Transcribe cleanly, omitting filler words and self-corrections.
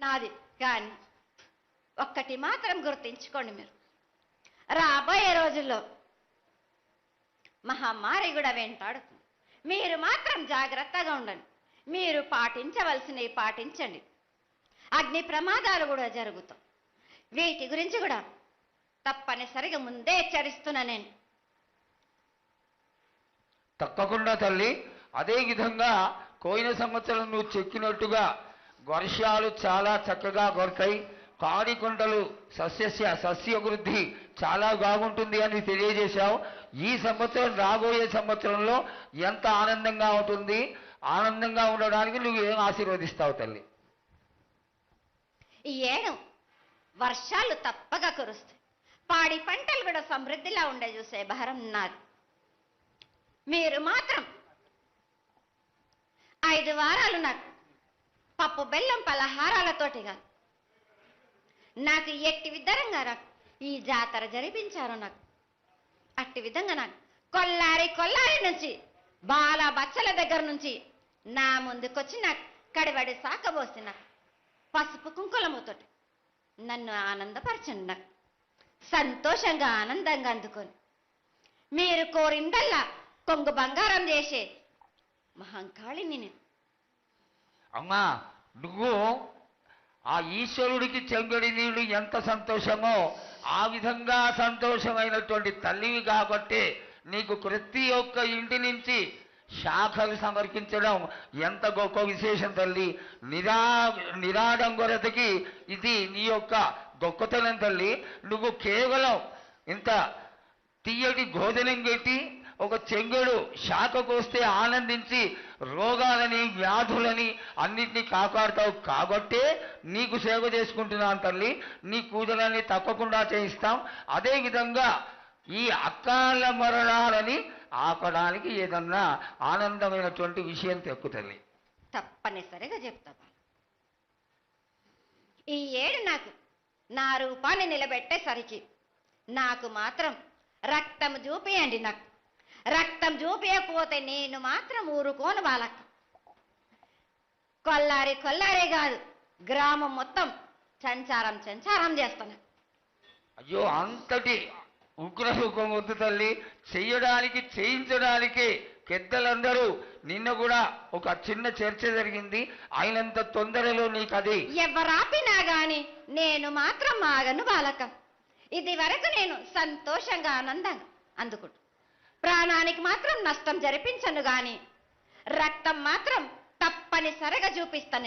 నాది. కానీ ఒక్కటి మాత్రం గుర్తించుకోండి, మీరు రాబోయే రోజుల్లో మహమ్మారి కూడా వెంటాడుతుంది. మీరు మాత్రం జాగ్రత్తగా ఉండండి. మీరు పాటించవలసినవి పాటించండి. అగ్ని ప్రమాదాలు కూడా జరుగుతాయి. వీటి గురించి కూడా తప్పనిసరిగా ముందే హెచ్చరిస్తున్నా నేను. తప్పకుండా తల్లి. అదే విధంగా పోయిన సంవత్సరం నువ్వు చెక్కినట్టుగా వర్షాలు చాలా చక్కగా కొడతాయి. కాడికొండలు సస్యవృద్ధి చాలా బాగుంటుంది అని తెలియజేశావు. ఈ సంవత్సరం రాబోయే సంవత్సరంలో ఎంత ఆనందంగా ఉంటుంది, ఆనందంగా ఉండడానికి నువ్వు ఏం ఆశీర్వదిస్తావు తల్లి? ఈ ఏడు వర్షాలు తప్పగా కురుస్తాయి. పాడి పంటలు కూడా సమృద్ధిలా ఉండే చూసే భారం నాది. మీరు మాత్రం 5 వారాలు నాకు పప్పు బెల్లం పలహారాలతోటి కాదు, నాకు ఎట్టి విధంగా నాకు ఈ జాతర జరిపించారు. నాకు అట్టి విధంగా నాకు కొల్లారి నుంచి బాల బచ్చల దగ్గర నుంచి నా ముందుకొచ్చి నాకు కడివడి సాకబోసి నాకు పసుపు కుంకులముతోటి నన్ను ఆనందపరచండి. నాకు సంతోషంగా ఆనందంగా అందుకొని మీరు కోరిందల్లా కొంగు బంగారం చేసే మహంకాళిని నేను. అమ్మా, నువ్వు ఆ ఈశ్వరుడికి చెంగడి నీళ్ళు ఎంత సంతోషమో ఆ విధంగా సంతోషమైనటువంటి తల్లివి కాబట్టి నీకు ప్రతి ఒక్క ఇంటి నుంచి శాఖలు సమర్పించడం ఎంత గొప్ప విశేషం తల్లి. నిరాడంబరతకి ఇది నీ యొక్క గొప్పతనం తల్లి. నువ్వు కేవలం ఇంత తీయటి భోజనం పెట్టి ఒక చెంగుడు శాఖకు వస్తే ఆనందించి రోగాలని వ్యాధులని అన్నింటినీ కాపాడుతావు కాబట్టే నీకు సేవ చేసుకుంటున్నాను తల్లి. నీ పూజలన్నీ తప్పకుండా చేయిస్తాం. అదేవిధంగా ఈ అకాల మరణాలని ఆపడానికి ఏదన్నా ఆనందమైనటువంటి విషయం తెక్కు తల్లి. తప్పనిసరిగా చెప్తా. ఈ ఏడు నాకు నా రూపాన్ని నిలబెట్టేసరికి నాకు మాత్రం రక్తం చూపియండి. నాకు రక్తం చూపించకపోతే నేను మాత్రం ఊరుకోను. వాళ్ళకి కొల్లారే కాదు, గ్రామం మొత్తం సంచారం చేస్తాను. అయ్యో, అంతటి ఉగ్రహుకం వద్దు తల్లి. చేయించడానికి పెద్దలందరూ నిన్న కూడా ఒక చిన్న చర్చ జరిగింది. అయినంత తొందరలో నీకు అది ఎవరాపినా గాని నేను మాత్రం ఆగను బాలక. ఇది వరకు నేను సంతోషంగా ఆనందంగా అందుకుంటా. ప్రాణానికి మాత్రం నష్టం జరిపించను గాని రక్తం మాత్రం తప్పనిసరిగా చూపిస్తాను.